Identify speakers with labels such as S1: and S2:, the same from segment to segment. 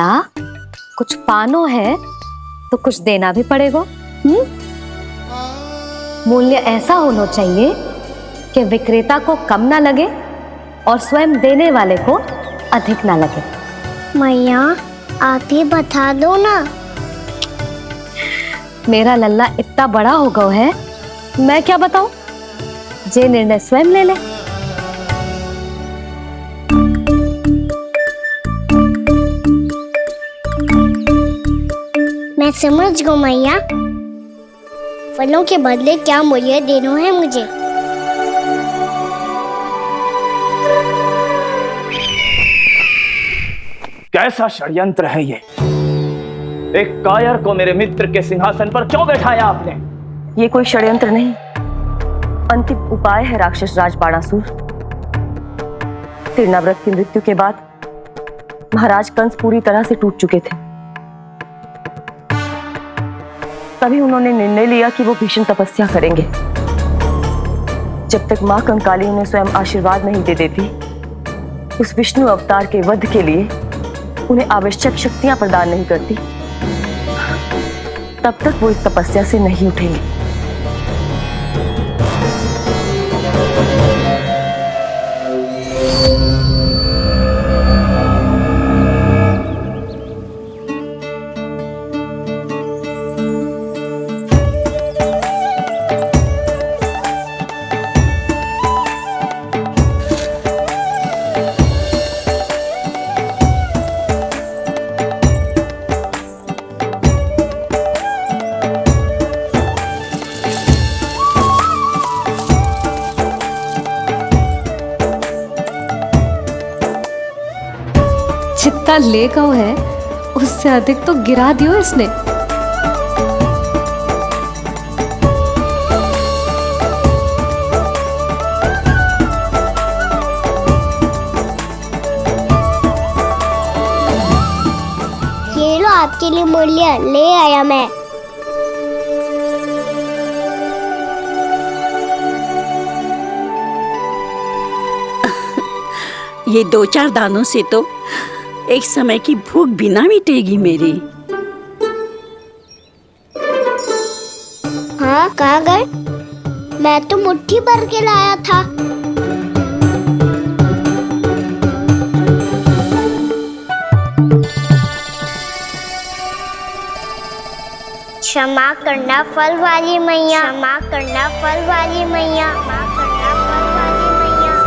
S1: कुछ पानो है तो कुछ देना भी पड़ेगा। मूल्य ऐसा होना चाहिए कि विक्रेता को कम ना लगे और स्वयं देने वाले को अधिक ना लगे।
S2: मैया आप ही बता दो ना।
S1: मेरा लल्ला इतना बड़ा हो गया है, मैं क्या बताऊं? जे निर्णय स्वयं ले ले।
S2: मैं समझ गई मैया, फलों के बदले क्या मूल्य देना है मुझे।
S3: कैसा षड्यंत्र है ये? एक कायर को मेरे मित्र के सिंहासन पर क्यों बैठाया आपने?
S4: ये कोई षड्यंत्र नहीं, अंतिम उपाय है राक्षस राज बाणासुर। तिरनाव्रत की मृत्यु के बाद महाराज कंस पूरी तरह से टूट चुके थे। तभी उन्होंने निर्णय लिया कि वो भीषण तपस्या करेंगे। जब तक मां कंकाली उन्हें स्वयं आशीर्वाद नहीं दे देती, उस विष्णु अवतार के वध के लिए उन्हें आवश्यक शक्तियां प्रदान नहीं करती, तब तक वो इस तपस्या से नहीं उठेंगे।
S1: जितना ले गया है उससे अधिक तो गिरा दियो इसने।
S2: ये लो आपके लिए मूल्य, ले आया मैं।
S5: ये 2-4 दानों से तो एक समय की भूख भी ना मिटेगी मेरी।
S2: हाँ कहाँ गए? मैं तो मुट्ठी भर के लाया था। क्षमा करना फल वाली मैया, क्षमा करना फल वाली मैया, क्षमा करना फल वाली मैया।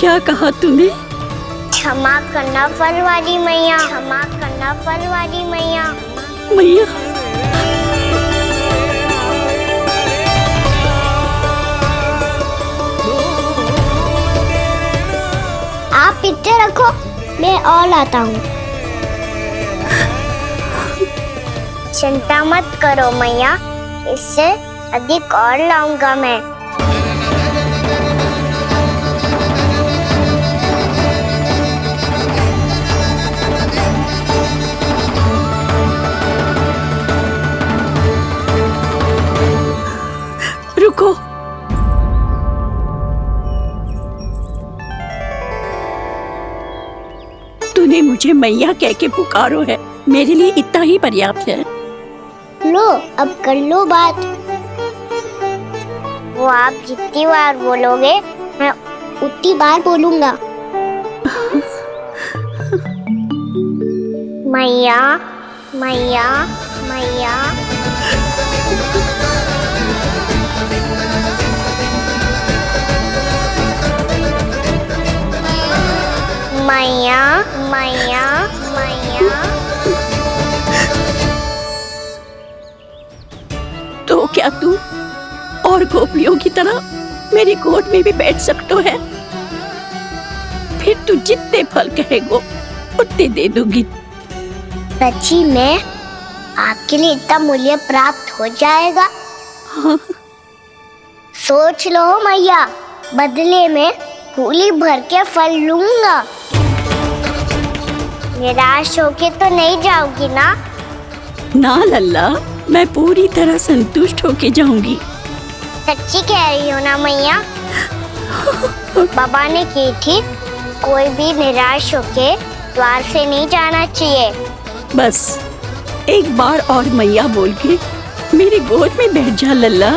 S5: क्या कहा तूने?
S2: क्षमा करना फल वाली मैया, क्षमा करना फल वाली मैया।
S5: मैया,
S2: आप इतने रखो, मैं और लाता हूँ। चिंता मत करो मैया, इससे अधिक और लाऊंगा मैं।
S5: रुको। तूने मुझे मैया कह के पुकारो है, मेरे लिए इतना ही पर्याप्त है।
S2: लो अब कर लो बात। वो आप जितनी बार बोलोगे मैं उतनी बार बोलूंगा। मैया मैया मैया। मैया मैया मैया।
S5: तो क्या तू और गोपियों की तरह मेरी गोद में भी बैठ सकते है? फिर तू जितने फल कहेगो उतने दे दूंगी।
S2: सच्ची में आपके लिए इतना मूल्य प्राप्त हो जाएगा?
S5: हाँ।
S2: सोच लो मैया, बदले में झोली भर के फल लूंगा। निराश होके तो नहीं जाओगी ना?
S5: ना लल्ला, मैं पूरी तरह संतुष्ट होके जाऊंगी।
S2: सच्ची कह रही हो ना मैया? बाबा ने की थी, कोई भी निराश होके द्वार से नहीं जाना चाहिए।
S5: बस एक बार और मैया बोल के मेरी गोद में बैठ जा लल्ला।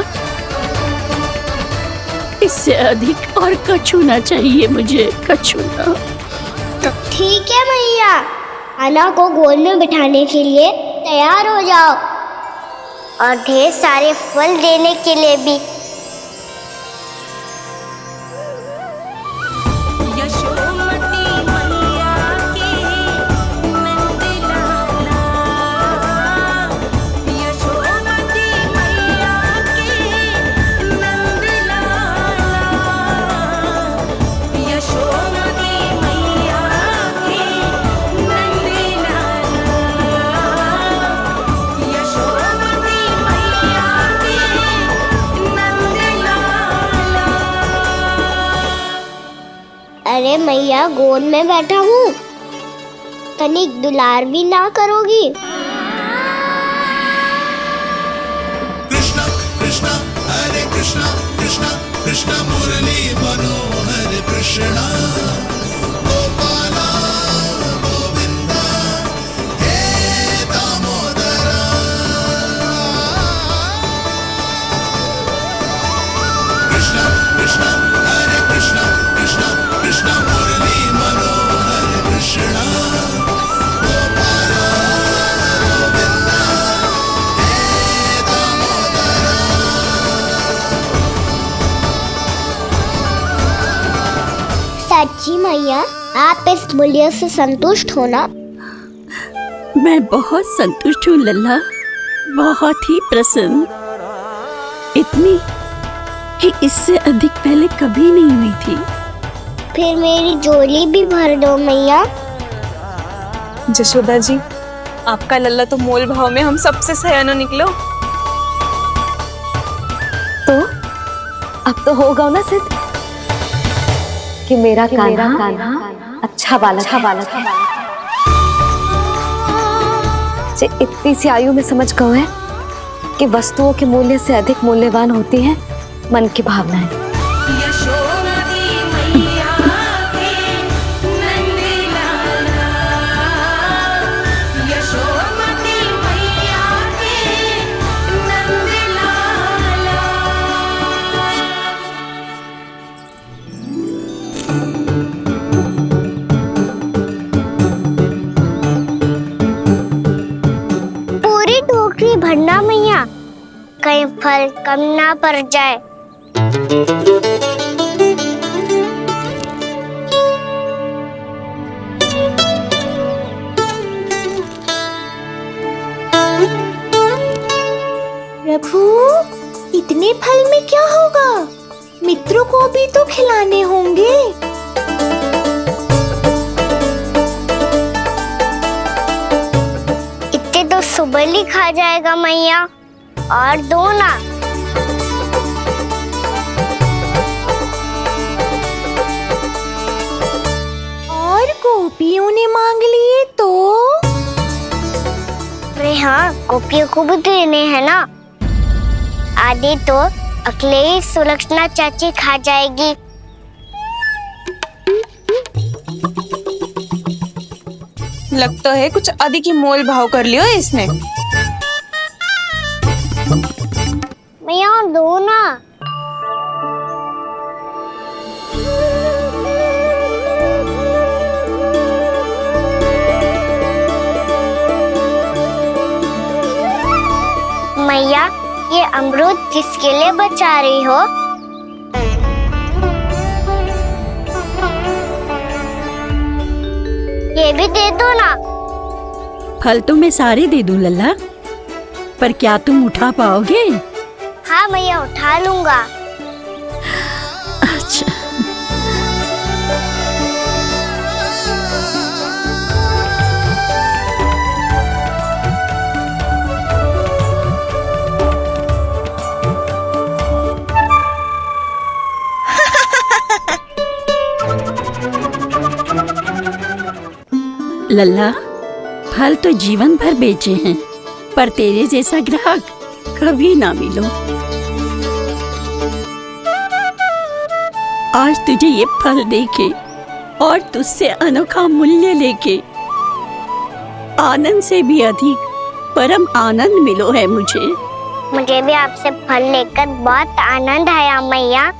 S5: इससे अधिक और कछु ना चाहिए मुझे, कछु ना।
S2: तो ठीक है मैया, अन्ना को गोद में बिठाने के लिए तैयार हो जाओ और ढेर सारे फल देने के लिए भी। अरे मैया, गोद में बैठा हूँ, तनिक दुलार भी ना करोगी?
S6: कृष्णा कृष्णा हरे कृष्णा कृष्णा कृष्णा मुरली मनोहर कृष्णा गोपाला गोविंदा हे दामोदरा। कृष्णा कृष्णा हरे कृष्णा कृष्णा कृष्णा मुरली मनोहर कृष्णा गोपाला गोविंदा हे दामोदरा।
S2: सच्ची मैया, आप इस मूल्य से संतुष्ट हो ना?
S5: मैं बहुत संतुष्ट हूँ लल्ला, बहुत ही प्रसन्न। इतनी कि इससे अधिक पहले कभी नहीं हुई थी।
S2: फिर मेरी झोली भी भर दो मैया।
S7: जशोदा जी, आपका लल्ला तो मोल भाव में हम सबसे सयानो निकलो।
S1: तो अब तो होगा ना सिद्ध कि मेरा कान्हा अच्छा बालक है। जे इतनी सी आयु में समझ गए है कि वस्तुओं के मूल्य से अधिक मूल्यवान होती है मन की भावनाएं।
S2: पूरी टोकरी भरना मैया, कहीं फल कम ना पड़ जाए। प्रभु, इतने फल में क्या होगा? मित्रों को भी तो खिलाने होंगे। इतने तो सुबह ही खा जाएगा मैया, और दो ना। और गोपियों ने मांग लिए तो? अरे हाँ, गोपियों को भी देने हैं ना। आधे तो अकेले सुलक्षणा चाची खा जाएगी।
S7: लगता है कुछ अधिक ही मोल भाव कर लियो इसने।
S2: मैया और दो ना। मैया, ये अमरूद किसके लिए बचा रही हो? ये भी दे दो ना।
S5: फल तो मैं सारे दे दूं लल्ला, पर क्या तुम उठा पाओगे?
S2: हाँ मैया, उठा लूंगा।
S5: अच्छा। लल्ला, फल तो जीवन भर बेचे हैं, पर तेरे जैसा ग्राहक कभी ना मिलो। आज तुझे ये फल देके और तुझसे अनोखा मूल्य लेके आनंद से भी अधिक परम आनंद मिलो है मुझे।
S2: मुझे भी आपसे फल लेकर बहुत आनंद आया मैया।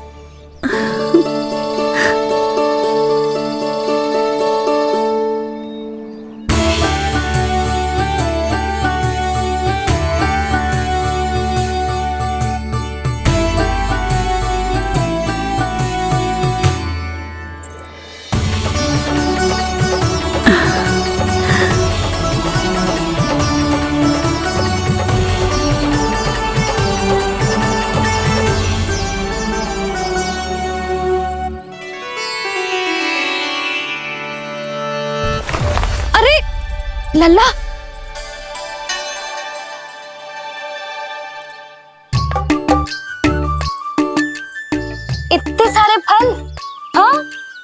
S1: लल्ला, इतने सारे फल? हाँ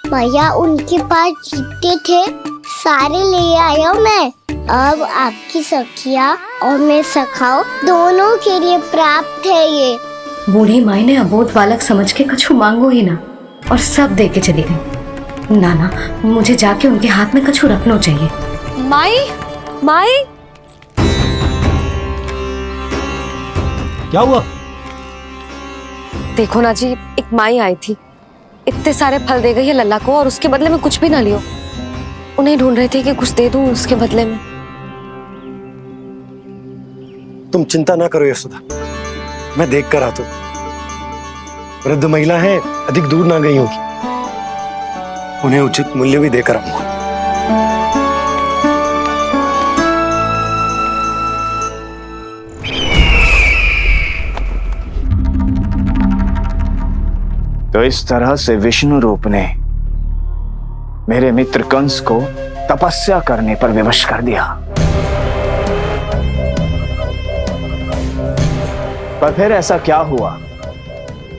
S2: भैया उनके पास जितने थे सारे ले आया मैं। अब आपकी सखिया और मैं सखाओ दोनों के लिए प्राप्त है ये।
S1: बूढ़ी माई ने अबोध बालक समझ के कछु मांगो ही ना और सब दे के चली गई। नाना, मुझे जाके उनके हाथ में कछु रखना चाहिए। माई, माई,
S8: क्या हुआ?
S1: देखो ना जी, एक माई आई थी, इतने सारे फल दे गई है लल्ला को और उसके बदले में कुछ भी ना लियो। उन्हें ढूंढ रही थी कि कुछ दे दूं उसके बदले में।
S8: तुम चिंता ना करो यशोदा, मैं देख कर आता हूं। वृद्ध महिला है, अधिक दूर ना गई होगी, उन्हें उचित मूल्य भी देकर आऊंगा।
S3: तो इस तरह से विष्णु रूप ने मेरे मित्र कंस को तपस्या करने पर विवश कर दिया। पर फिर ऐसा क्या हुआ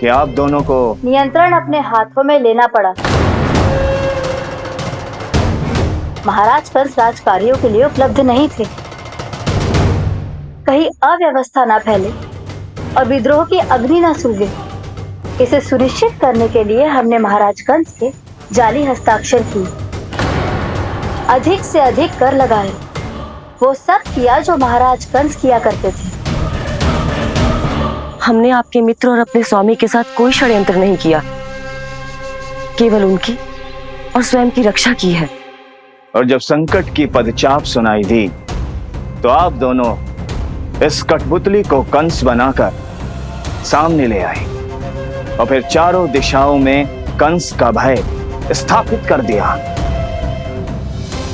S3: कि आप दोनों को
S9: नियंत्रण अपने हाथों में लेना पड़ा। महाराज कंस राजकार्यों के लिए उपलब्ध नहीं थे। कहीं अव्यवस्था न फैले और विद्रोह की अग्नि न सूझे, इसे सुनिश्चित करने के लिए हमने महाराज कंस के जाली हस्ताक्षर किए, अधिक से अधिक कर लगाए। वो सब किया जो महाराज कंस किया करते थे।
S4: हमने आपके मित्र और अपने स्वामी के साथ कोई षड्यंत्र नहीं किया, केवल उनकी और स्वयं की रक्षा की है।
S3: और जब संकट की पदचाप सुनाई दी तो आप दोनों इस कठपुतली को कंस बनाकर सामने ले आए और फिर चारों दिशाओं में कंस का भय स्थापित कर दिया।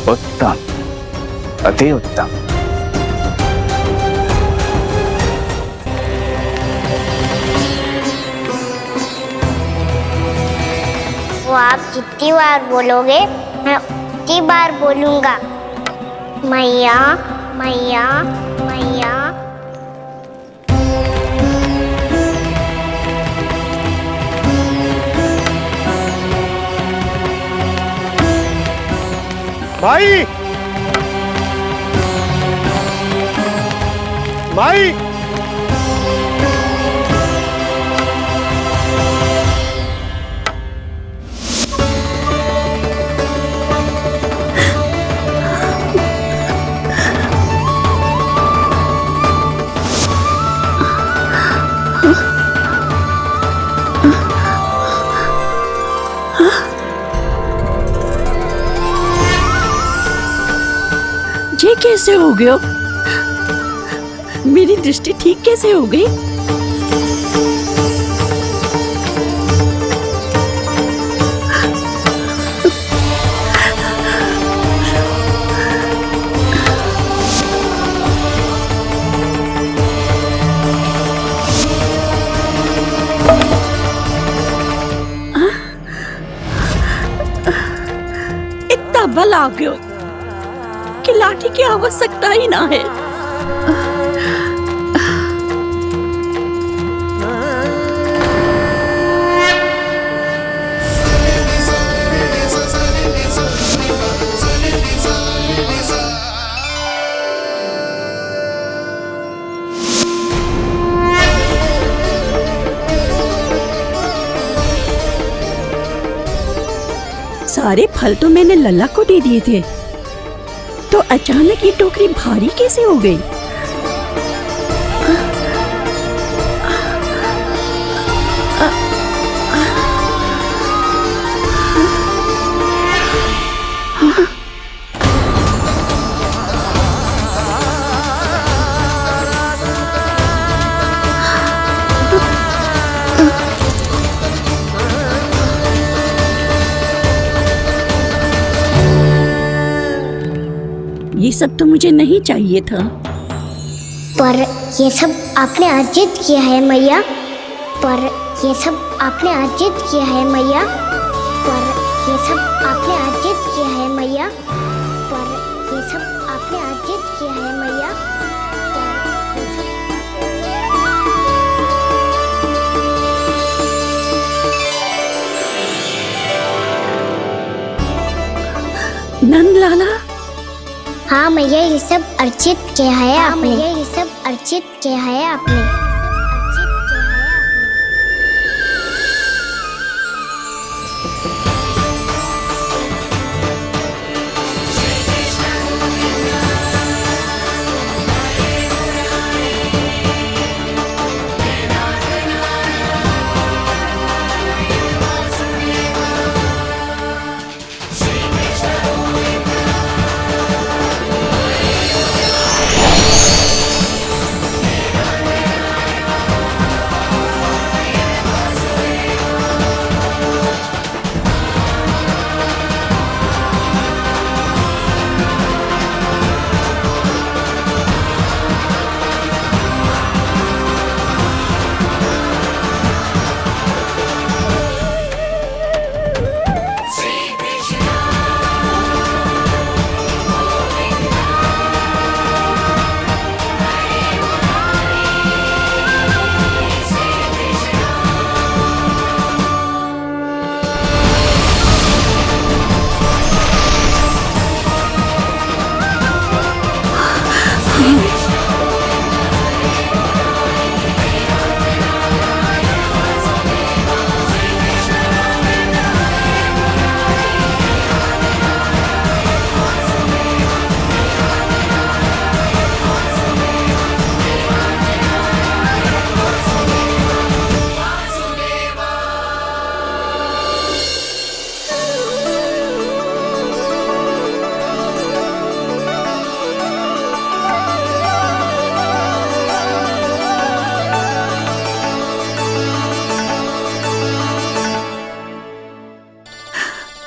S3: उत्तम, अति उत्तम।
S2: वो आप जितनी बार बोलोगे मैं उतनी बार बोलूंगा। मैया मैया मैया।
S8: माई, माई,
S5: ये कैसे हो गया? मेरी दृष्टि ठीक कैसे हो गई? इतना बल आ गया कि लाठी की आवश्यकता ही ना है। सारे फल तो मैंने लल्ला को दे दिए थे, तो अचानक ये टोकरी भारी कैसे हो गई? ये सब तो मुझे नहीं चाहिए था।
S2: पर ये सब आपने अर्जित किया है मैया। पर ये सब आपने अर्जित किया है मैया। पर ये सब आपने अर्जित किया है मैया। पर ये सब आपने अर्जित किया है मैया।
S5: नंद लाला,
S2: हाँ मैया, ये सब अर्जित किया है आपने। ये सब अर्जित किया है आपने।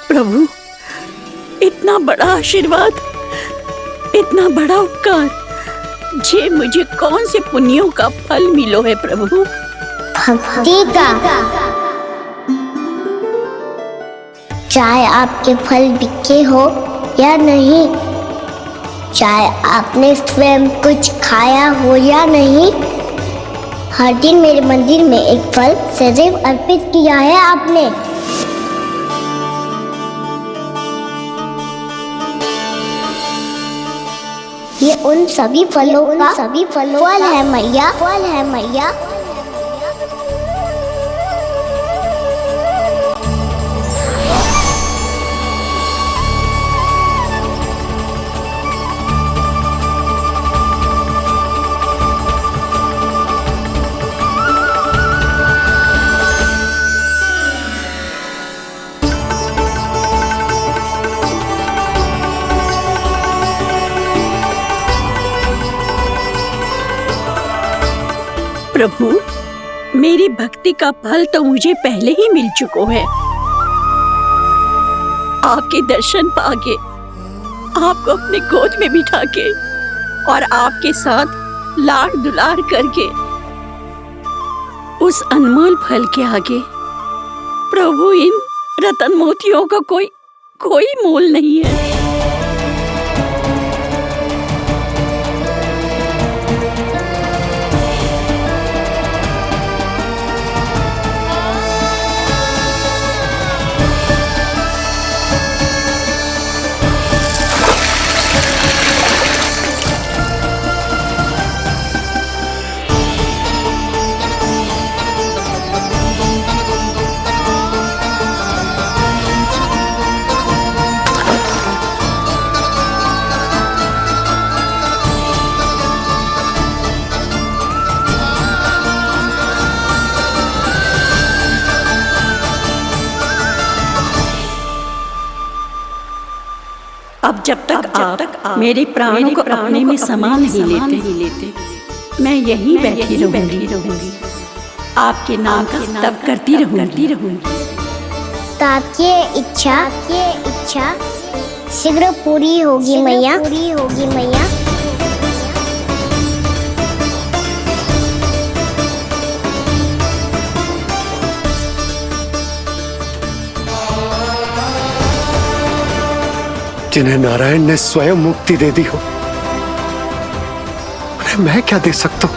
S5: प्रभु, इतना बड़ा आशीर्वाद, इतना बड़ा उपकार, जे मुझे कौन से पुण्यों का फल मिलो है प्रभु?
S2: भक्ति का। चाहे आपके फल बिके हो या नहीं, चाहे आपने स्वयं कुछ खाया हो या नहीं, हर दिन मेरे मंदिर में एक फल सदैव अर्पित किया है आपने। ये उन सभी फलों का फल है मैया। फल है मैया।
S5: प्रभु, मेरी भक्ति का फल तो मुझे पहले ही मिल चुका है। आपके दर्शन पाके, आपको अपने गोद में बिठा के और आपके साथ लाड दुलार करके, उस अनमोल फल के आगे प्रभु इन रतन मोतियों का कोई मोल नहीं है। अब जब तक आप मेरे प्राणों को अपने में समा नहीं लेते मैं यहीं बैठी रहूंगी आपके नाम का तब करती रहूंगी
S2: तो आपकी इच्छा शीघ्र पूरी होगी मैया।
S8: जिन्हें नारायण ने स्वयं मुक्ति दे दी हो, उन्हें मैं क्या दे सकता हूं?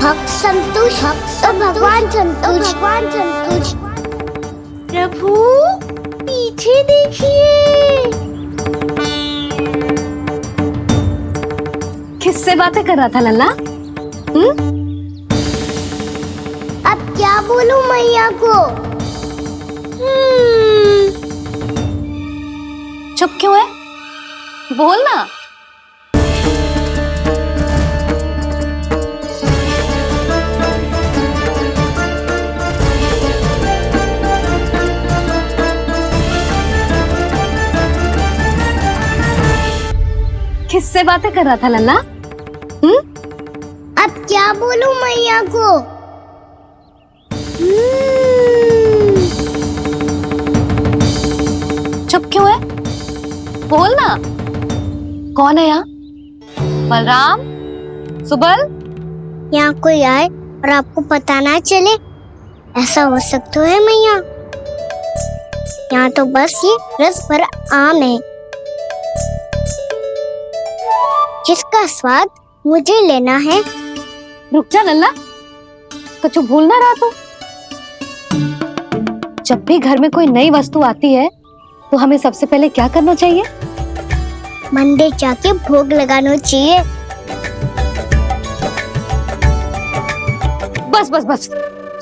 S2: भक्त संतोष तो भगवान संतोष। प्रभु पीछे देखिए।
S1: किससे बातें कर रहा था लल्ला?
S2: अब क्या बोलूं मैया को?
S1: चुप क्यों है? बोल ना। किससे बातें कर रहा था लल्ला?
S2: अब क्या बोलूं मैया को?
S1: चुप क्यों है? बोल ना। कौन है यहाँ? बलराम, सुबल?
S2: यहाँ कोई आए और आपको पता ना चले, ऐसा हो सकता है मैया? यहाँ तो बस ये रस भरा आम है जिसका स्वाद मुझे लेना है।
S1: रुक जा लल्ला, कुछ भूल ना रहा तू। जब भी घर में कोई नई वस्तु आती है तो हमें सबसे पहले क्या करना चाहिए?
S2: मंदिर जाके भोग लगाना चाहिए।
S1: बस बस बस,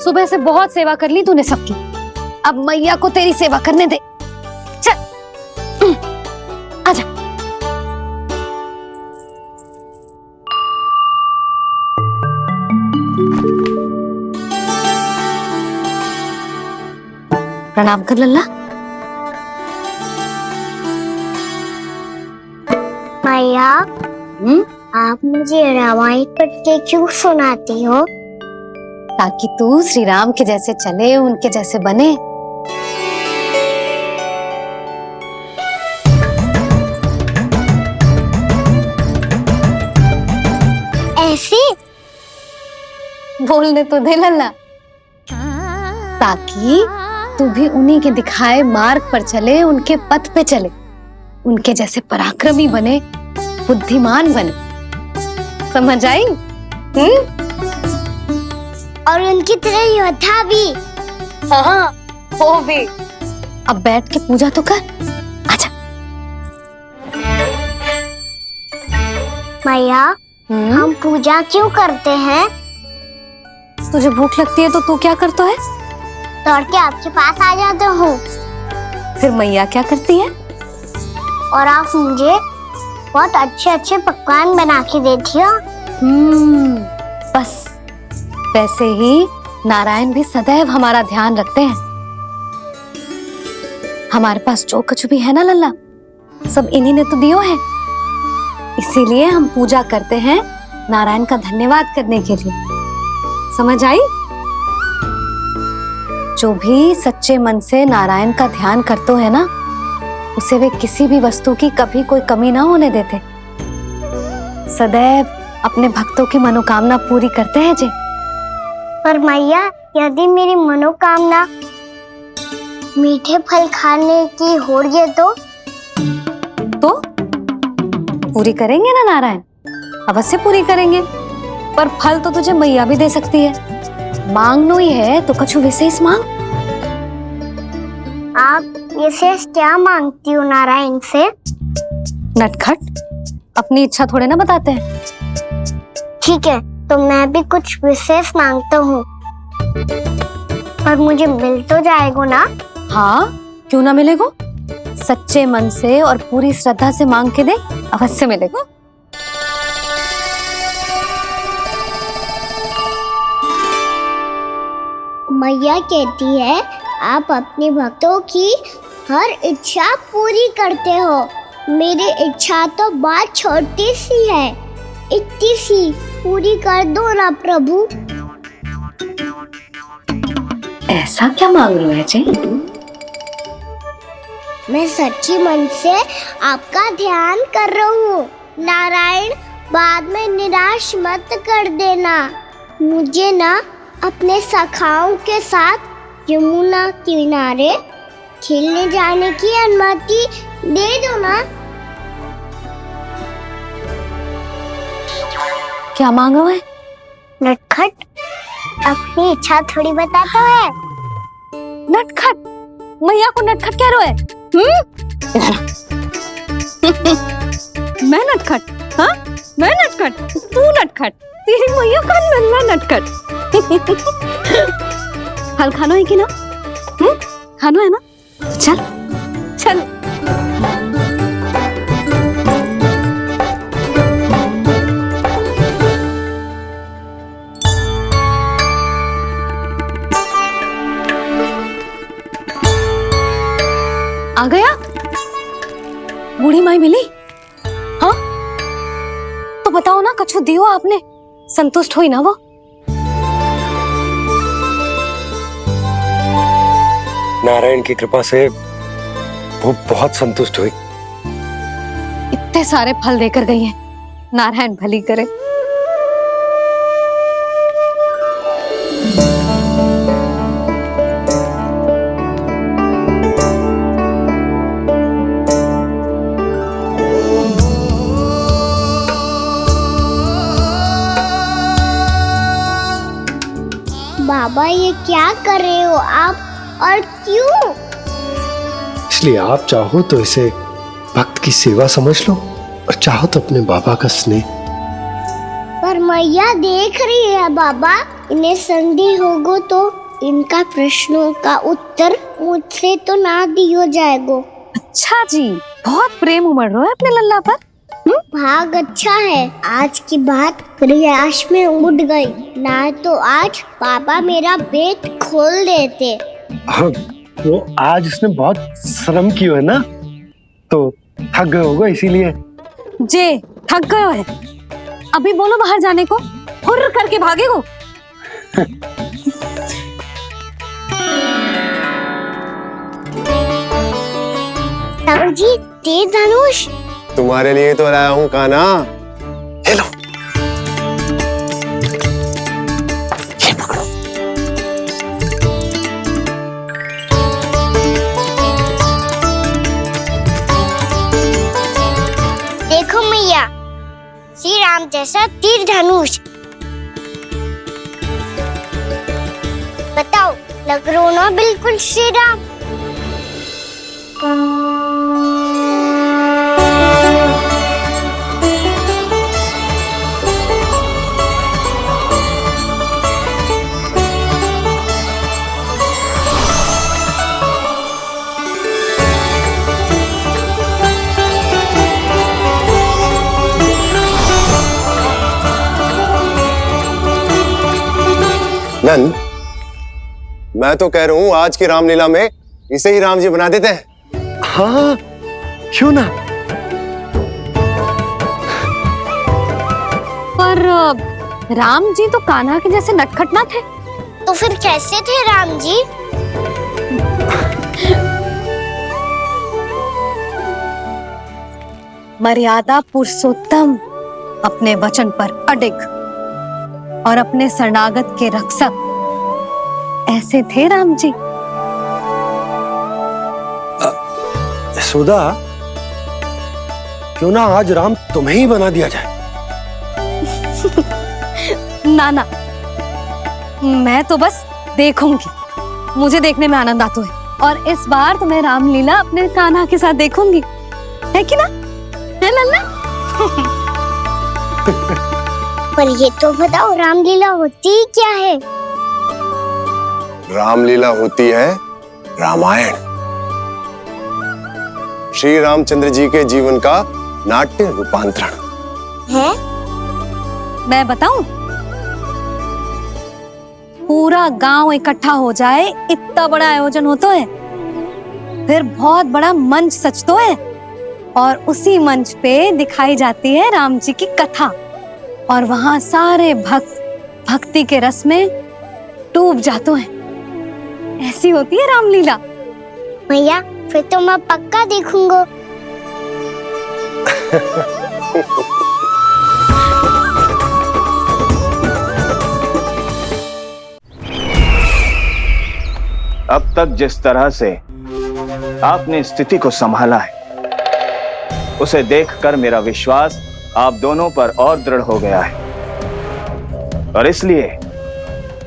S1: सुबह से बहुत सेवा कर ली तूने सबकी, अब मैया को तेरी सेवा करने दे। चल आजा। प्रणाम कर लल्ला।
S2: मैया, आप मुझे रामायण पढ़ के क्यों सुनाती हो?
S1: ताकि तू श्री राम के जैसे चले, उनके जैसे बने।
S2: ऐसे
S1: बोलने तो दे लल्ला, ताकि तू भी उन्हीं के दिखाए मार्ग पर चले, उनके पथ पे चले, उनके जैसे पराक्रमी बने, बुद्धिमान बने। समझ आई?
S2: और उनकी तरह योद्धा भी।
S1: हाँ, वो भी। अब बैठ के पूजा तो कर। आजा।
S2: मैया, हम पूजा क्यों करते हैं?
S1: तुझे भूख लगती है तो तू क्या करता है?
S2: दौड़ के आपके पास आ जाता हूँ।
S1: फिर मैया क्या करती है?
S2: और आप मुझे बहुत अच्छे अच्छे पकवान बना के देती हो।
S1: बस वैसे ही नारायण भी सदैव हमारा ध्यान रखते हैं। हमारे पास जो कुछ भी है ना लल्ला, सब इन्हीं ने तो दियो है। इसीलिए हम पूजा करते हैं नारायण का धन्यवाद करने के लिए। समझ आई? जो भी सच्चे मन से नारायण का ध्यान करते है ना, उसे वे किसी भी वस्तु की कभी कोई कमी ना होने देते। सदैव अपने भक्तों की मनोकामना पूरी करते हैं जी।
S2: पर मैया, यदि मेरी मनोकामना मीठे फल खाने की हो रही है तो
S1: पूरी करेंगे ना नारायण? अवश्य पूरी करेंगे। पर फल तो तुझे मैया भी दे सकती है। मांगनो ही है तो कुछ विशेष मांग।
S2: आप विशेष क्या मांगती हो नारायण से?
S1: नटखट, अपनी इच्छा थोड़े ना बताते हैं।
S2: ठीक है, तो मैं भी कुछ विशेष मांगता हूँ, पर मुझे मिल तो जाएगा ना?
S1: हाँ, क्यों ना मिलेगा। सच्चे मन से और पूरी श्रद्धा से मांग के दे, अवश्य मिलेगा।
S2: मैया कहती है आप अपने भक्तों की हर इच्छा पूरी करते हो। मेरी इच्छा तो बहुत छोटी सी है, इतनी सी पूरी कर दो ना प्रभु।
S1: ऐसा क्या मांग रहे हो जी?
S2: मैं सच्ची मन से आपका ध्यान कर रहा हूँ। नारायण, बाद में निराश मत कर देना। मुझे ना अपने सखाओं के साथ यमुना किनारे खेलने जाने की अनुमति दे दो ना।
S1: क्या मांगा है?
S2: नटखट अपनी इच्छा थोड़ी बताता है।
S1: नटखट? मैया को नटखट कह रहे है? मैं नटखट? हाँ, मैं नटखट? तू नटखट? तेरी मैया का नल्ला नटखट। फल खाना है कि ना? खाना है ना? चल चल। आ गया? बूढ़ी माई मिली? हाँ, तो बताओ ना, कछु दियो आपने, संतुष्ट हुई ना वो?
S8: नारायण की कृपा से वो बहुत संतुष्ट हुई।
S1: इतने सारे फल देकर गई हैं, नारायण भली करे।
S2: बाबा ये क्या कर रहे हो आप, और क्यों?
S8: इसलिए आप चाहो तो इसे भक्त की सेवा समझ लो, और चाहो तो अपने बाबा का स्नेह।
S2: पर मैया देख रही है बाबा, इन्हें संदेह होगो तो इनका प्रश्नों का उत्तर मुझसे तो ना दियो जाएगो।
S1: अच्छा जी, बहुत प्रेम उमड़ रहा है अपने लल्ला पर।
S2: भाग अच्छा है, आज की बात प्रयास में उड़ गई, ना तो आज पापा मेरा पेट खोल देते।
S8: हाँ, वो आज उसने बहुत श्रम किया है ना, तो थक गए होगा इसीलिए।
S1: जे थक गए है, अभी बोलो बाहर जाने को, हुर्र करके भागेगो।
S2: जी तेज धनुष
S8: तुम्हारे लिए तो लाया हूँ कान्हा। ले लो। ये पकड़ो।
S2: देखो मैया, श्री राम जैसा तीर धनुष। बताओ, लग रहा ना बिल्कुल श्री राम?
S10: नंद, मैं तो कह रहा हूँ आज की रामलीला में इसे ही राम जी बना देते हैं।
S8: हाँ, क्यों ना?
S1: पर राम जी तो कान्हा के जैसे नटखट ना थे।
S2: तो फिर कैसे थे राम जी?
S1: मर्यादा पुरुषोत्तम, अपने वचन पर अडिग और अपने शरणागत के रक्षक, ऐसे थे राम जी।
S8: यशोदा, क्यों ना आज राम तुम्हें ही बना दिया जाए?
S1: ना ना, मैं तो बस देखूंगी, मुझे देखने में आनंद आता है, और इस बार तो मैं रामलीला अपने कान्हा के साथ देखूंगी, है कि ना? है लल्ला?
S2: पर ये तो बताओ, रामलीला होती क्या है?
S10: रामलीला होती है रामायण, श्री रामचंद्र जी के जीवन का नाट्य रूपांतरण
S2: है।
S1: मैं बताऊं? पूरा गांव इकट्ठा हो जाए, इतना बड़ा आयोजन होता है, फिर बहुत बड़ा मंच सजतो है और उसी मंच पे दिखाई जाती है राम जी की कथा और वहां सारे भक्त भक्ति के रस में डूब जाते हैं। ऐसी होती है रामलीला।
S2: मैया फिर तो मैं पक्का देखूंगा।
S3: अब तक जिस तरह से आपने स्थिति को संभाला है, उसे देखकर मेरा विश्वास आप दोनों पर और दृढ़ हो गया है और इसलिए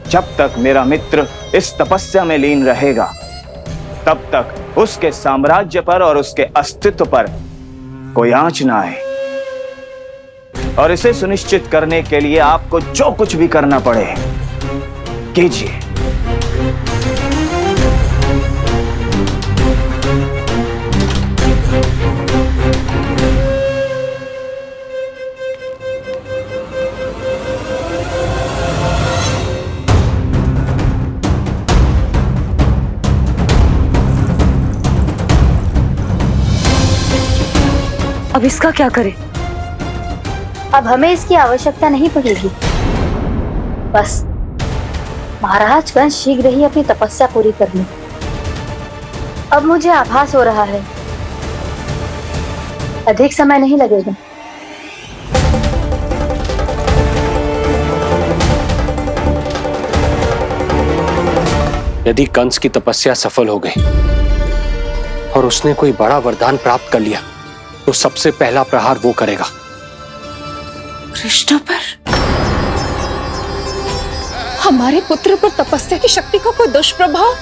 S3: जब तक मेरा मित्र इस तपस्या में लीन रहेगा, तब तक उसके साम्राज्य पर और उसके अस्तित्व पर कोई आंच ना आए। और इसे सुनिश्चित करने के लिए आपको जो कुछ भी करना पड़े कीजिए।
S4: अब इसका क्या करें?
S9: अब हमें इसकी आवश्यकता नहीं पड़ेगी। बस महाराज कंस शीघ्र ही अपनी तपस्या पूरी कर ले। अब मुझे आभास हो रहा है अधिक समय नहीं लगेगा।
S11: यदि कंस की तपस्या सफल हो गई और उसने कोई बड़ा वरदान प्राप्त कर लिया, तो सबसे पहला प्रहार वो करेगा।
S7: कृष्ण पर, हमारे पुत्र पर तपस्या की शक्ति का कोई दुष्प्रभाव?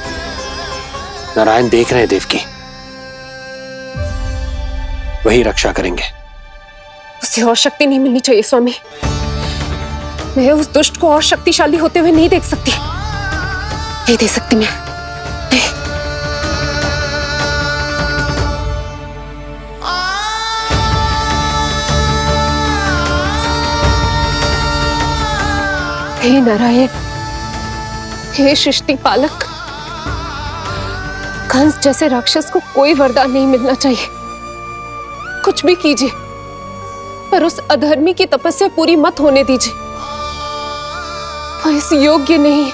S11: नारायण देख रहे हैं देवकी, वही रक्षा करेंगे।
S7: उसे और शक्ति नहीं मिलनी चाहिए स्वामी। मैं उस दुष्ट को और शक्तिशाली होते हुए नहीं देख सकती, नहीं दे सकती मैं। हे नारायण, हे सृष्टि पालक, कंस जैसे राक्षस को कोई वरदान नहीं मिलना चाहिए। कुछ भी कीजिए, पर उस अधर्मी की तपस्या पूरी मत होने दीजिए। वो इस योग्य नहीं है,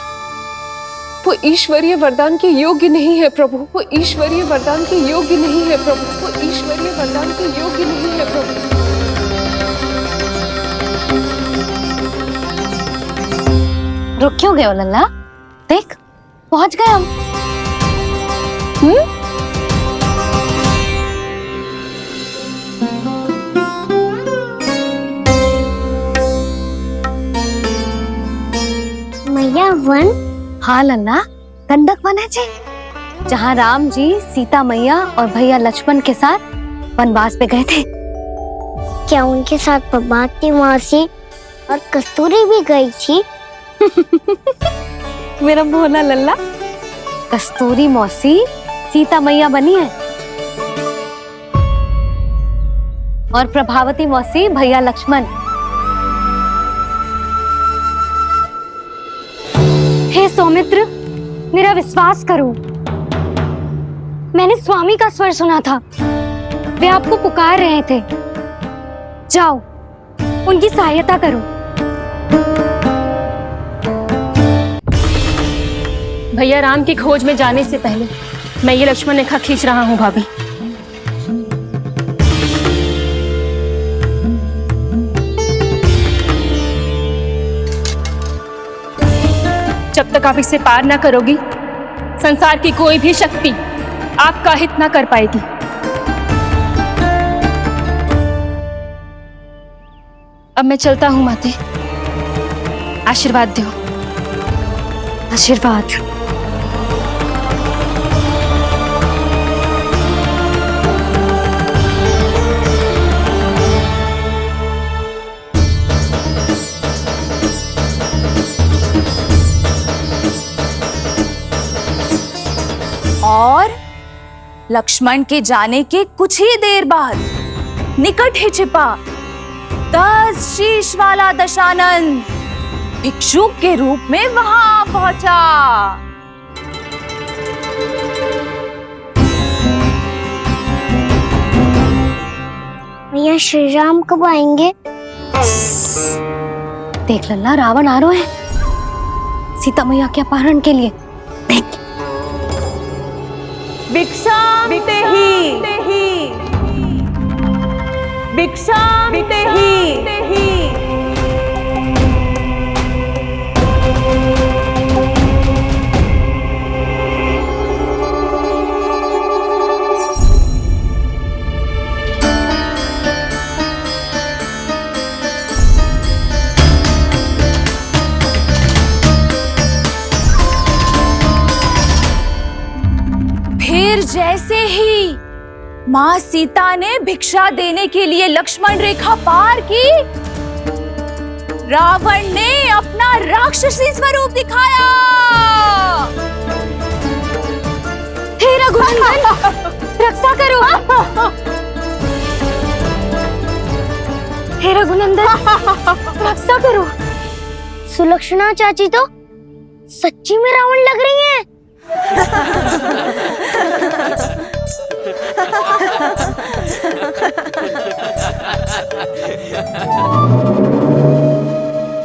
S7: वो ईश्वरीय वरदान के योग्य नहीं है प्रभु। वो ईश्वरीय वरदान के योग्य नहीं है प्रभु। वो ईश्वरीय वरदान के योग्य नहीं है प्रभु।
S1: रुक क्यों गए हो लल्ला? देख पहुंच गए हम।
S2: मैया वन?
S1: हाँ लल्ला, गंडक वन है जी, जहाँ राम जी सीता मैया और भैया लक्ष्मण के साथ वनवास पे गए थे।
S2: क्या उनके साथ पद्मावती मौसी और कस्तूरी भी गई थी?
S1: मेरा भोला लल्ला, कस्तूरी मौसी सीता मैया बनी है और प्रभावती मौसी भैया लक्ष्मण। हे सौमित्र, मेरा विश्वास करो, मैंने स्वामी का स्वर सुना था, वे आपको पुकार रहे थे। जाओ उनकी सहायता करो।
S12: भैया राम की खोज में जाने से पहले मैं ये लक्ष्मण रेखा खींच रहा हूँ भाभी। जब तक आप इसे पार ना करोगी, संसार की कोई भी शक्ति आपका हित ना कर पाएगी। अब मैं चलता हूँ माते, आशीर्वाद दो।
S1: आशीर्वाद।
S13: और लक्ष्मण के जाने के कुछ ही देर बाद निकट ही छिपा 10 शीश वाला दशानन भिक्षुक के रूप में वहां पहुंचा।
S2: मैया श्री राम कब आएंगे?
S1: देख लल्ला, रावण आ रहा है सीता मैया के अपहरण के लिए। देख।
S4: भिक्षाम देहि, भिक्षाम देहि।
S13: फिर जैसे ही माँ सीता ने भिक्षा देने के लिए लक्ष्मण रेखा पार की, रावण ने अपना राक्षसी स्वरूप दिखाया।
S1: हे रघुनंदन, रक्षा करो। हे रघुनंदन, रक्षा करो।
S2: सुलक्षणा चाची तो सच्ची में रावण लग रही हैं।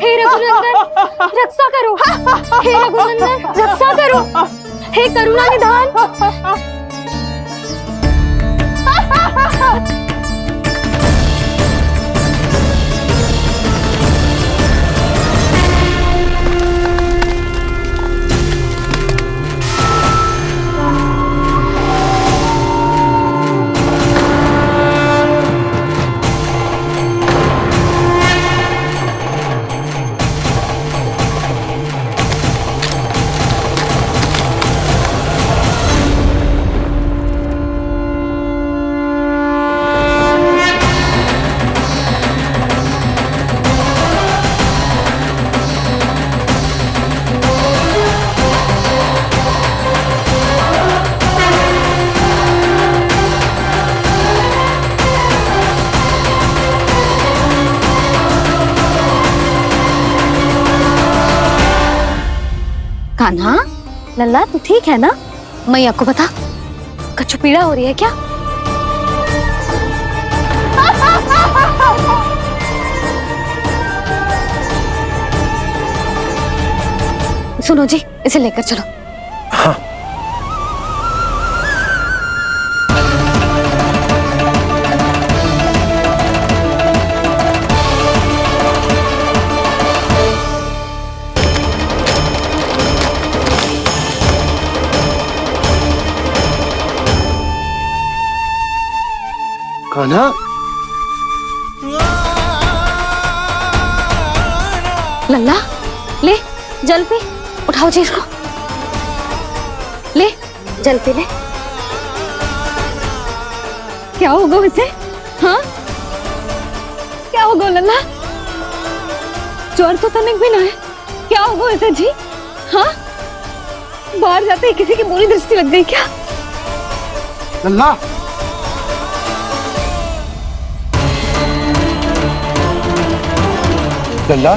S1: हे रघुनंदन, रक्षा करो। हे रघुनंदन, रक्षा करो। हे करुणा निधान। कान्हा, लल्ला तू ठीक है ना? मैया को बता, कछु पीड़ा हो रही है क्या? सुनो जी, इसे लेकर चलो।
S8: हाँ। कान्हा,
S1: लल्ला ले जल पी, उठाओ जी इसको। ले जल पी ले। क्या होगा उसे? हाँ, क्या होगा लल्ला? ज्वर तो तनिक भी ना है। क्या होगा उसे जी? हाँ, बाहर जाते ही किसी की बुरी दृष्टि लग गई क्या?
S8: लल्ला, लल्ला,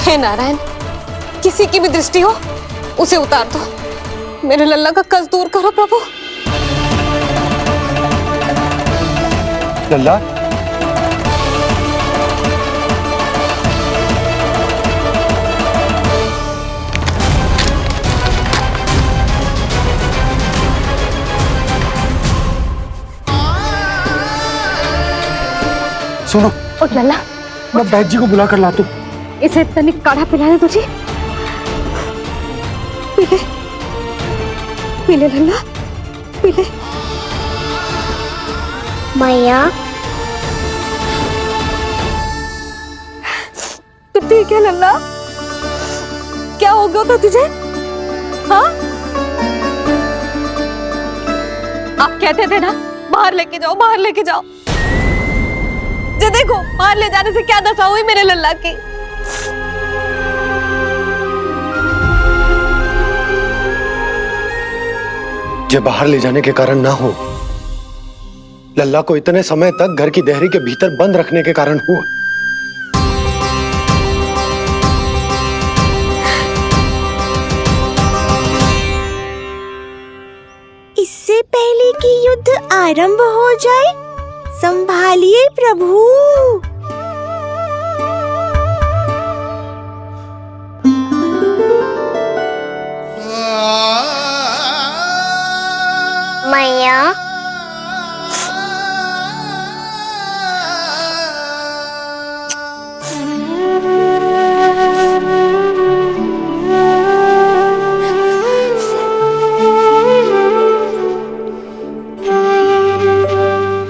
S7: हे नारायण, किसी की भी दृष्टि हो उसे उतार दो। मेरे लल्ला का कष्ट दूर करो प्रभु।
S8: लल्ला, सुनो,
S1: उठ लल्ला,
S8: मैं बैद जी को बुला कर लाता हूँ।
S1: इसे तनिक काढ़ा पिला दे तुझे। पी ले, पी ले लल्ला, पी ले।
S2: मैया,
S1: तो ठीक है लल्ला, क्या हो गया था तुझे? हाँ, आप कहते थे ना बाहर लेके जाओ, बाहर लेके जाओ। जे देखो, बाहर ले जाने से क्या दशा हुई मेरे लल्ला की।
S8: जे बाहर ले जाने के कारण ना हो, लल्ला को इतने समय तक घर की देहरी के भीतर बंद रखने के कारण हुआ।
S2: युद्ध आरंभ हो जाए। संभालिए प्रभु। मैया,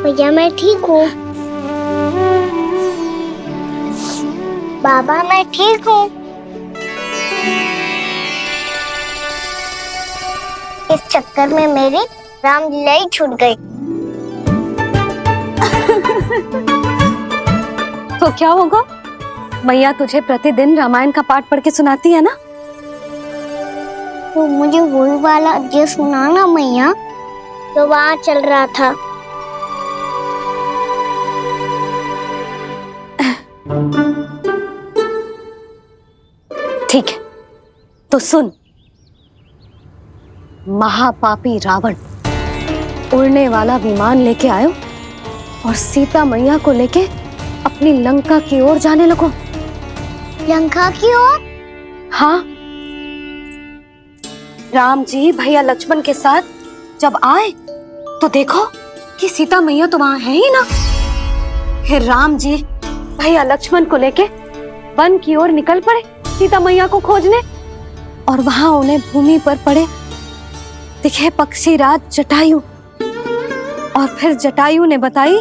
S2: भैया मैं ठीक हूँ। बाबा मैं ठीक हूँ। इस चक्कर में मेरी रामलीला ही छूट गई।
S1: तो क्या होगा? मैया तुझे प्रतिदिन रामायण का पाठ पढ़ के सुनाती है ना?
S2: तो मुझे वही वाला जो सुनाना मैया, तो वहाँ चल रहा था।
S1: ठीक है, तो सुन। महापापी रावण उड़ने वाला विमान लेके आयो और सीता मैया को लेके अपनी लंका की ओर जाने लगो।
S2: लंका की ओर?
S1: हाँ, राम जी भैया लक्ष्मण के साथ जब आए तो देखो कि सीता मैया तो वहां है ही ना। फिर राम जी भैया लक्ष्मण को लेके वन की ओर निकल पड़े सीता मैया को खोजने, और वहां उन्हें भूमि पर पड़े दिखे पक्षी राज जटायु। और फिर जटायु ने बताई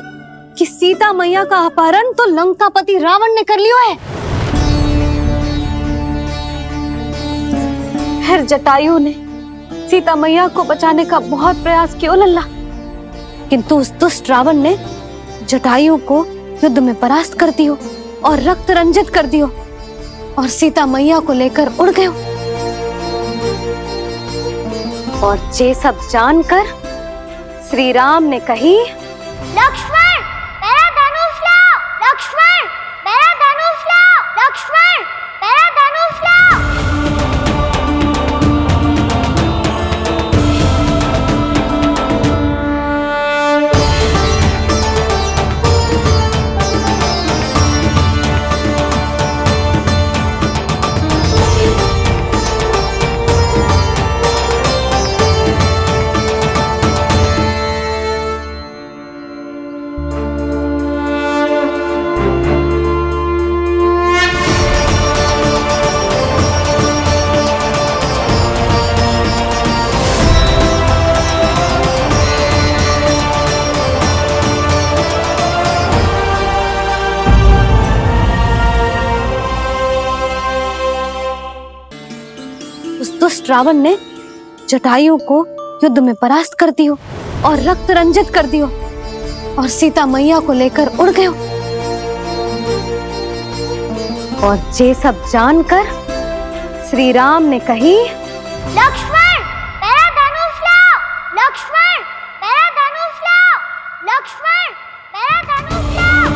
S1: कि सीता मैया का अपहरण तो लंकापति रावण ने कर लियो है। फिर जटायु ने सीता मैया को बचाने का बहुत प्रयास किया लल्ला, किंतु उस दुष्ट रावण ने जटायु को युद्ध में परास्त कर दियो और रक्त रंजित कर दियो और सीता मैया को लेकर उड़ गयो। और ये सब जानकर श्री राम ने कही,
S2: लक्ष्मण मेरा धनुष लाओ, लक्ष्मण मेरा धनुष लाओ, लक्ष्मण मेरा धनुष लाओ।
S1: दुष्ट रावण ने जटायु को युद्ध में परास्त कर दियो और रक्त रंजित कर दियो और सीता मैया को लेकर उड़ गयो। और ये सब जानकर श्री राम ने कही,
S2: लक्ष्मण मेरा धनुष लाओ, लक्ष्मण मेरा धनुष लाओ, लक्ष्मण मेरा धनुष लाओ।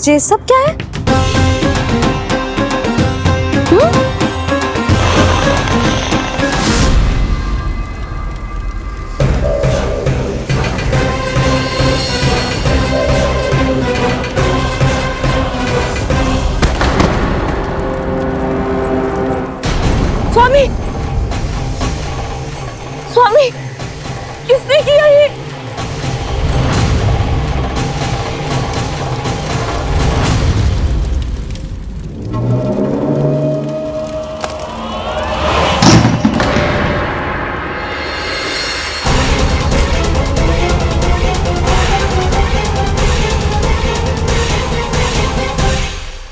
S1: ये सब क्या है?
S4: स्वामी, स्वामी, किसने किया ये?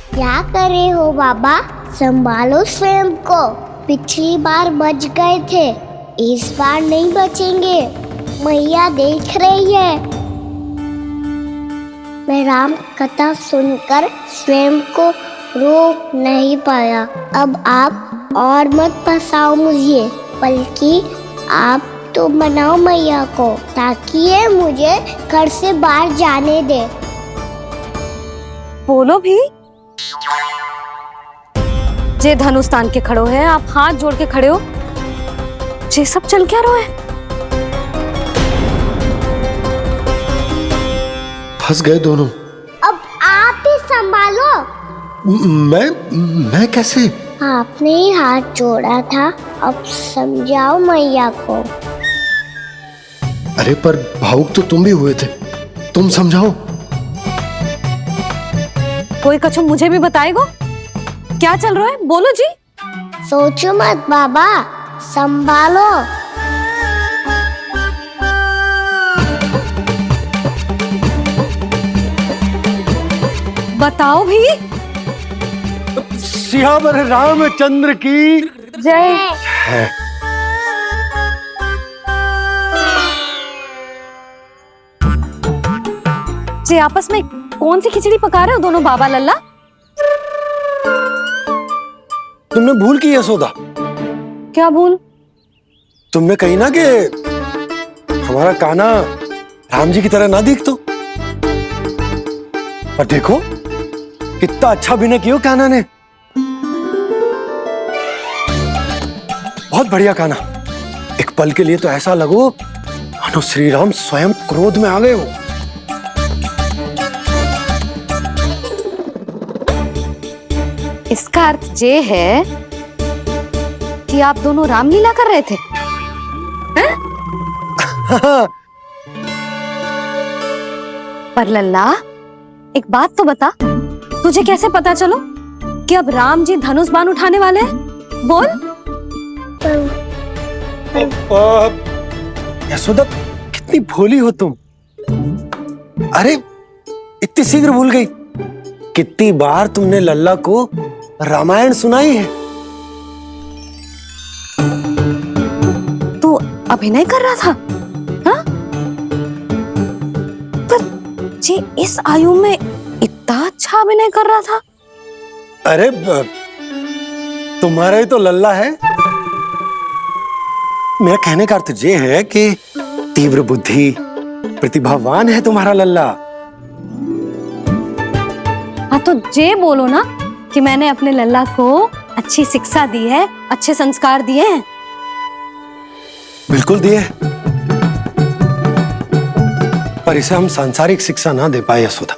S2: क्या करे हो बाबा? संभालो स्वयं को। पिछली बार बच गए थे, इस बार नहीं बचेंगे। मैया देख रही है। मैं राम कथा सुनकर स्वयं को रोक नहीं पाया। अब आप और मत फंसाओ मुझे, बल्कि आप तो मनाओ मैया को, ताकि ये मुझे घर से बाहर जाने दे।
S1: बोलो भी। जे धनुष तान के खड़ो है, आप हाथ जोड़ के खड़े हो, ये सब चल क्या रहा है?
S8: फंस गए दोनों।
S2: अब आप ही संभालो।
S8: मैं कैसे?
S2: आपने ही हाथ जोड़ा था, अब समझाओ मैया को।
S8: अरे पर भावुक तो तुम भी हुए थे, तुम समझाओ।
S1: कोई कछु मुझे भी बताएगो? क्या चल रहा है? बोलो जी।
S2: सोचो मत बाबा, संभालो।
S1: बताओ भी।
S8: सियावर रामचंद्र की
S1: जय।
S8: है।
S1: जे आपस में कौन सी खिचड़ी पका रहे हो दोनों बाबा लल्ला?
S8: तुमने भूल की यशोदा?
S1: क्या भूल?
S8: तुमने कही ना कि हमारा कान्हा राम जी की तरह ना दिख तो। पर देखो कितना अच्छा अभिनय किया कान्हा ने। बहुत बढ़िया कान्हा। एक पल के लिए तो ऐसा लगो मानो श्री राम स्वयं क्रोध में आ गए हो।
S1: इसका अर्थ ये है कि आप दोनों रामलीला कर रहे थे, हैं? पर लल्ला एक बात तो बता, तुझे कैसे पता चलो कि अब राम जी धनुष बाण उठाने वाले हैं? बोल।
S8: यशोदा कितनी भोली हो तुम। अरे इतनी शीघ्र भूल गई। कितनी बार तुमने लल्ला को रामायण सुनाई है।
S1: तू अभिनय कर रहा था, हाँ? पर जे इस आयु में इतना अच्छा अभिनय कर रहा था।
S8: अरे तुम्हारा ही तो लल्ला है। मेरा कहने का अर्थ ये है कि तीव्र बुद्धि, प्रतिभावान है तुम्हारा लल्ला।
S1: हाँ तो जे बोलो ना कि मैंने अपने लल्ला को अच्छी शिक्षा दी है, अच्छे संस्कार दिए हैं।
S8: बिल्कुल दिए, पर इसे हम सांसारिक शिक्षा ना दे पाए यशोदा।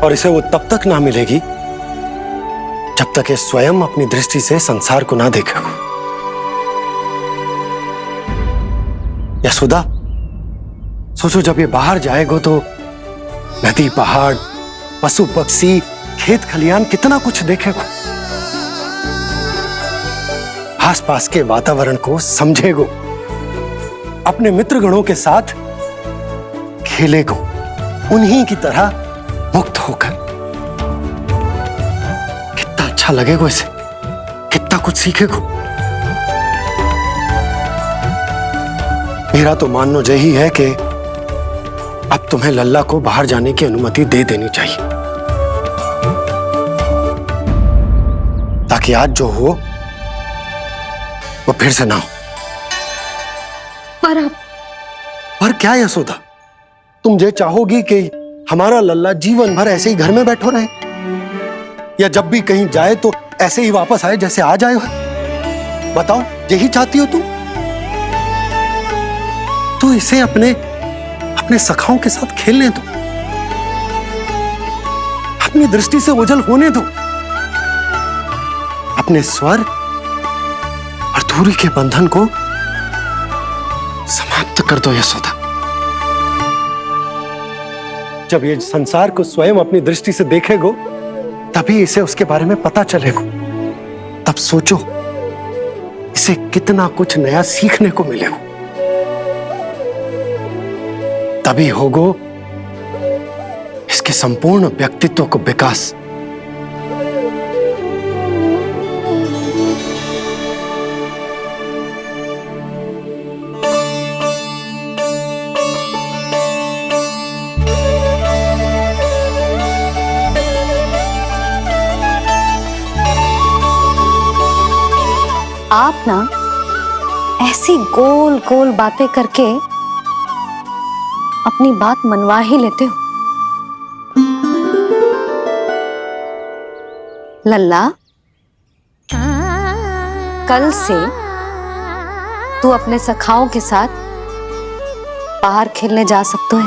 S8: और इसे वो तब तक ना मिलेगी जब तक ये स्वयं अपनी दृष्टि से संसार को ना देखेगा। यशोदा सोचो, जब ये बाहर जाएगा तो नदी, पहाड़, पशु पक्षी, खेत खलियान कितना कुछ देखेगा। आसपास के वातावरण को समझेगो, अपने मित्रगणों के साथ खेलेगो, उन्हीं की तरह मुक्त होकर। कितना अच्छा लगेगा इसे, कितना कुछ सीखेगो। मेरा तो मानना यही है कि अब तुम्हें लल्ला को बाहर जाने की अनुमति दे देनी चाहिए, ताकि आज जो हो वो फिर से ना हो।
S1: पर
S8: क्या यशोदा, तुम ये चाहोगी कि हमारा लल्ला जीवन भर ऐसे ही घर में बैठो रहे, या जब भी कहीं जाए तो ऐसे ही वापस आए जैसे आज आए हो? बताओ, यही चाहती हो तुम? तो इसे अपने सखाओं के साथ खेलने दो, अपनी दृष्टि से ओझल होने दो, अपने स्वर और दूरी के बंधन को समाप्त कर दो यशोदा। जब ये संसार को स्वयं अपनी दृष्टि से देखेगो, तभी इसे उसके बारे में पता चलेगा। तब सोचो, इसे कितना कुछ नया सीखने को मिलेगा। तभी होगो इसके संपूर्ण व्यक्तित्व को विकास।
S1: आप ना ऐसी गोल गोल बातें करके अपनी बात मनवा ही लेते हो। लल्ला, कल से तू अपने सखाओं के साथ बाहर खेलने जा सकते है।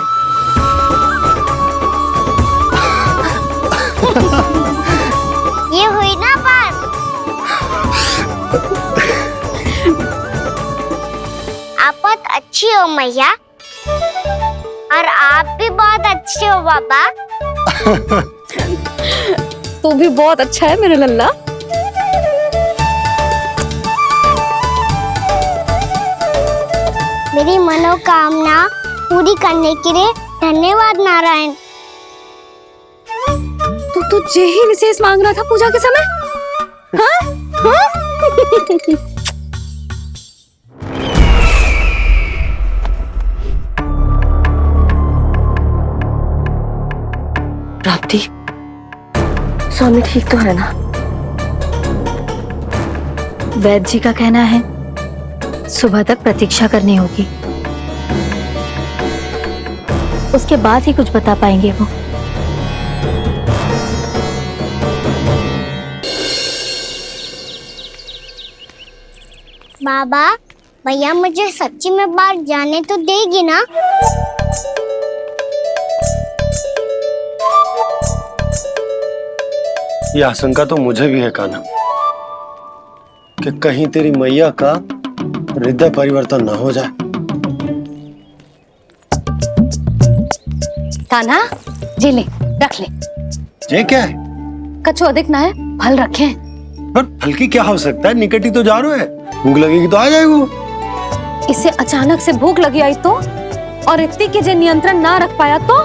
S2: ये हुई ना बात। आप बहुत अच्छी हो मैया, और आप भी बहुत अच्छे हो पापा।
S1: तू भी बहुत अच्छा है मेरे लल्ला।
S2: मेरी मनोकामना पूरी करने के लिए धन्यवाद नारायण।
S1: तू तुझे ही विशेष मांग रहा था पूजा के समय? हाँ? हाँ?
S4: प्राप्ति, स्वामी ठीक तो है ना?
S9: वैद्य जी का कहना है सुबह तक प्रतीक्षा करनी होगी, उसके बाद ही कुछ बता पाएंगे वो।
S2: बाबा, भैया मुझे सच्ची में बाहर जाने तो देगी ना?
S8: ये आशंका तो मुझे भी है कान्हा, कि कहीं तेरी मैया का हृदय परिवर्तन ना हो जाए।
S1: कान्हा, जी ले, रख ले।
S8: ये क्या है?
S1: कछु अधिक ना है, फल रखे हैं।
S8: पर फल की क्या हो सकता है, निकट ही तो जा रहे हैं, भूख लगेगी तो आ जाएगा।
S1: इसे अचानक से भूख लगी आई तो, और इतनी की जे नियंत्रण ना रख पाया तो?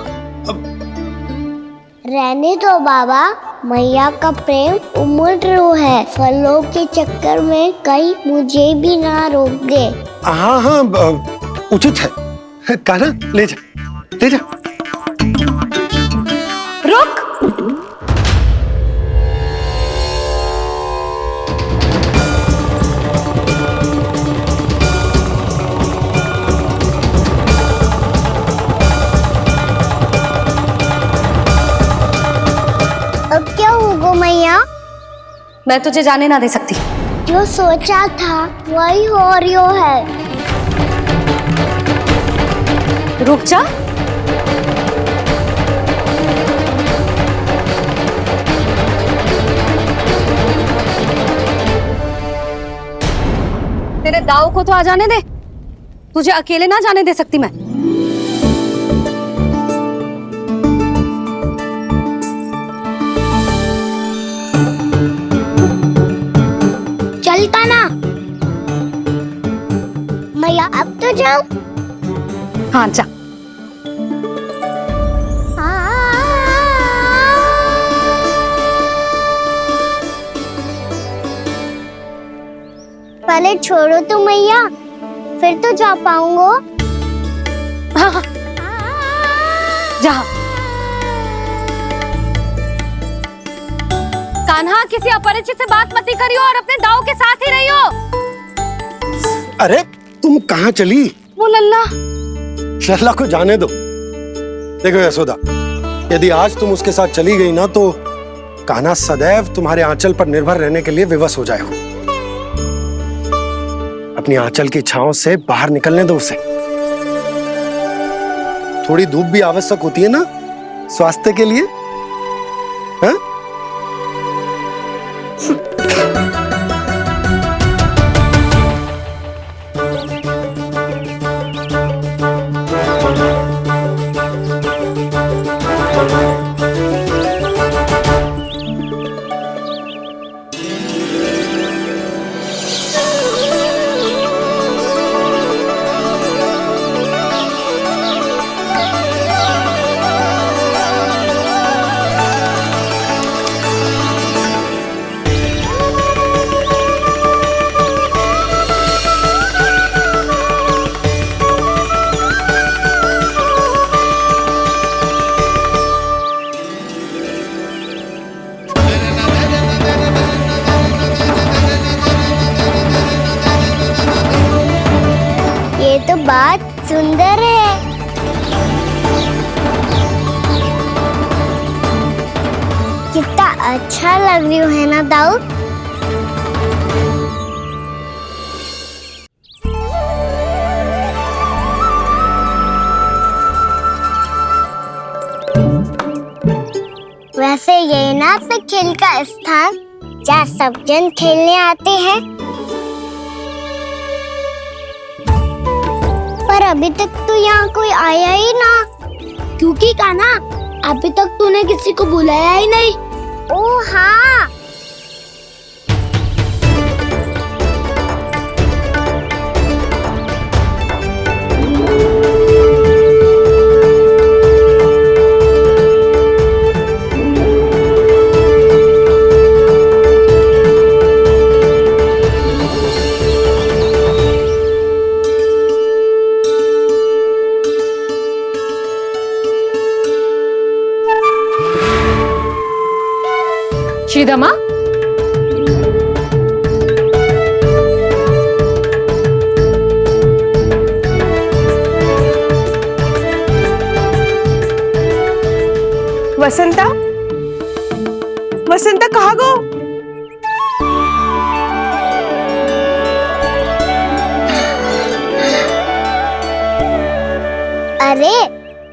S2: रहने दो बाबा, मैया का प्रेम उमड़ रो है, फलों के चक्कर में कहीं मुझे भी ना रोक दे।
S8: हाँ हाँ, उचित है। कान्हा, ले जा, ले जा।
S1: रुक।
S2: अब क्या होगा मैया?
S1: मैं तुझे जाने ना दे सकती।
S2: जो सोचा था वही हो रही है।
S1: रुक जा। तेरे दाव को तो आ जाने दे, तुझे अकेले ना जाने दे सकती मैं।
S2: चलता ना मैया, अब तो जाओ।
S1: हाँ जा।
S2: पहले छोड़ो तो मैया, फिर तो जा पाऊंगा।
S1: हाँ हाँ, जा। कान्हा, किसी अपरिचित से बात मत करियो और अपने दाव के साथ ही रहियो।
S8: अरे तुम कहाँ चली?
S1: वो लल्ला।
S8: लल्ला को जाने दो। देखो यशोदा, यदि आज तुम उसके साथ चली गई ना तो कान्हा सदैव तुम्हारे आंचल पर निर्भर रहने के लिए विवश हो जाएगा। अपनी आंचल की छांव से बाहर निकलने दो उसे। थोड़ी धूप भी आवश्यक होती है ना स्वास्थ्य के लिए, हाँ?
S2: ये तो बात सुंदर है। कितना अच्छा लग रही है ना दाऊद। वैसे ये ना तो खेल का स्थान जहाँ सब जन खेलने आते हैं, पर अभी तक तो यहाँ कोई आया ही ना। क्योंकि कान्हा अभी तक तूने किसी को बुलाया ही नहीं। ओह हाँ,
S7: श्रीदमा,
S4: वसंता, वसंता कहाँ गो?
S2: अरे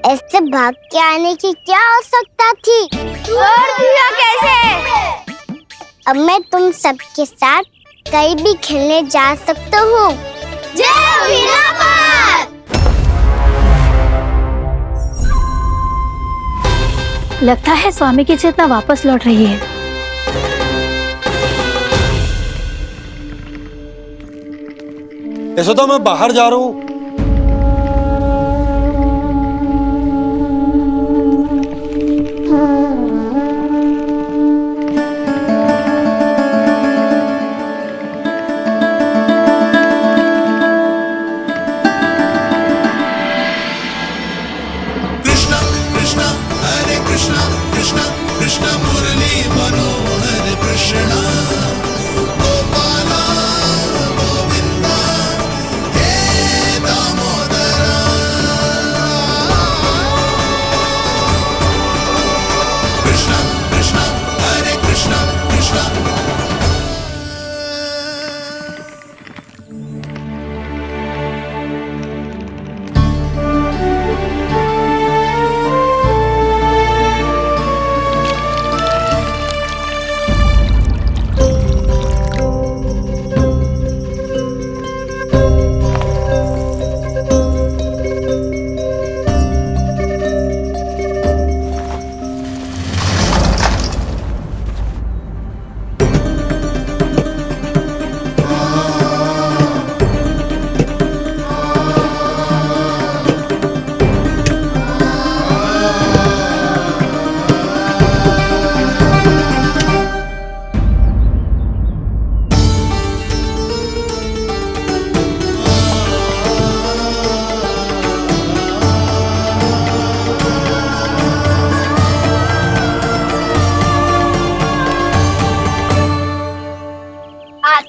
S2: ऐसे भाग के आने की क्या आवश्यकता थी? छोड़ दिया कैसे? अब मैं तुम सबके साथ कहीं भी खेलने जा सकता हूँ। जय वीरापाद!
S9: लगता है स्वामी की चेतना वापस लौट रही है।
S8: यशोदा मैं बाहर जा रहा हूँ।
S6: कृष्ण मुरली मनोहर कृष्ण गोपाला गोविंदा हे दामोदरा। कृष्ण कृष्ण हरे कृष्ण कृष्ण।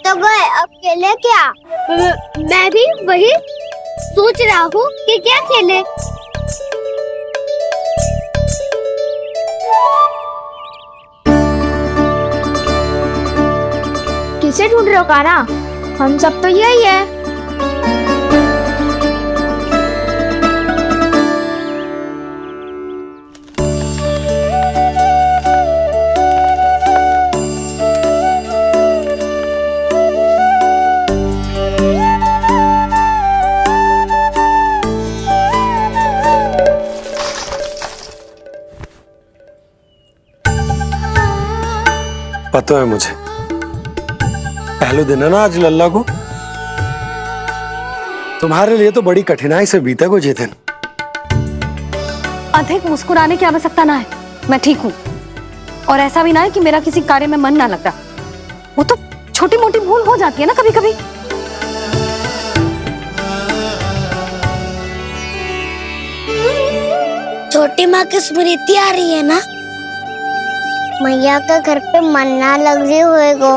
S2: तो गए, अब खेले क्या? मैं भी वही सोच रहा हूँ कि क्या खेले। फिर से ढूंढ रहे हो काना? हम सब तो यही है।
S8: पता है मुझे, पहले दिन है ना आज लल्ला को। तुम्हारे लिए तो बड़ी कठिनाई से बीता को ये दिन।
S1: अधिक मुस्कुराने की आवश्यकता ना है, मैं ठीक हूँ। और ऐसा भी ना है कि मेरा किसी कार्य में मन ना लग रहा। वो तो छोटी मोटी भूल हो जाती है ना कभी कभी।
S2: छोटी माँ की स्मृति आ रही है ना? मैया का घर पे मन ना लग रही होएगो।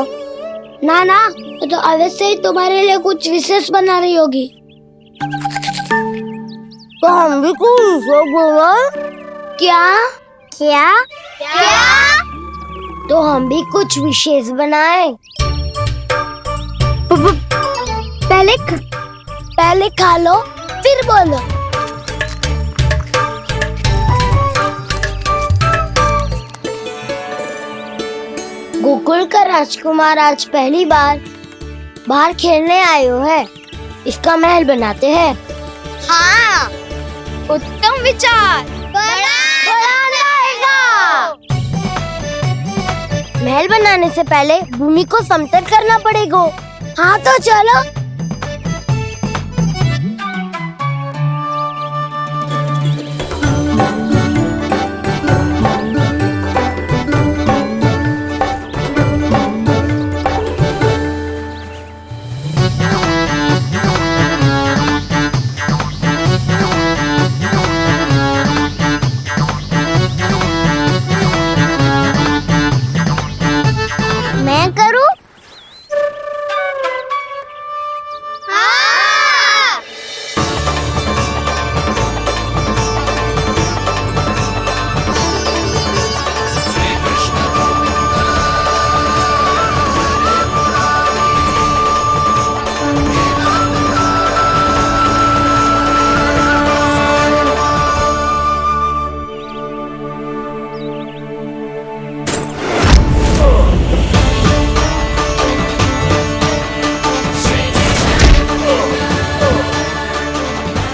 S2: ना ना, ये तो अवश्य ही तुम्हारे लिए कुछ विशेष बना रही होगी। तो हम भी कुछ विशेष बोलो। क्या क्या क्या? तो हम भी कुछ विशेष बनाए। पहले खा लो फिर बोलो। गोकुल का राजकुमार आज पहली बार बाहर खेलने आए हो है। इसका महल बनाते हैं। हाँ, उत्तम विचार। बड़ा रहेगा। महल बनाने से पहले भूमि को समतल करना पड़ेगा। हाँ तो चलो। मैं करूं? हाँ।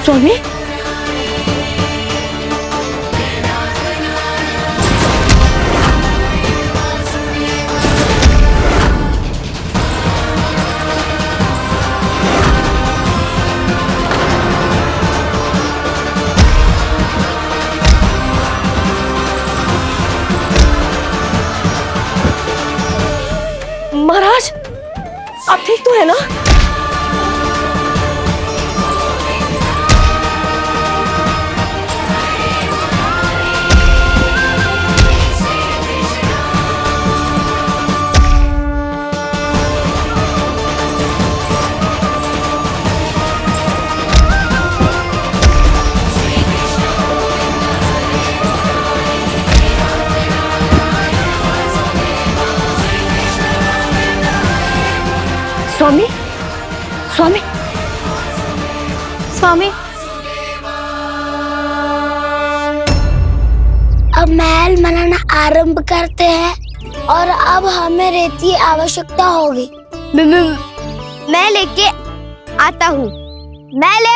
S4: स्वामी, महाराज आप ठीक तो है ना? स्वामी, स्वामी,
S1: स्वामी,
S2: अब महल बनाना आरंभ करते हैं और अब हमें रेत की आवश्यकता होगी। मैं लेके आता हूँ। मैं ले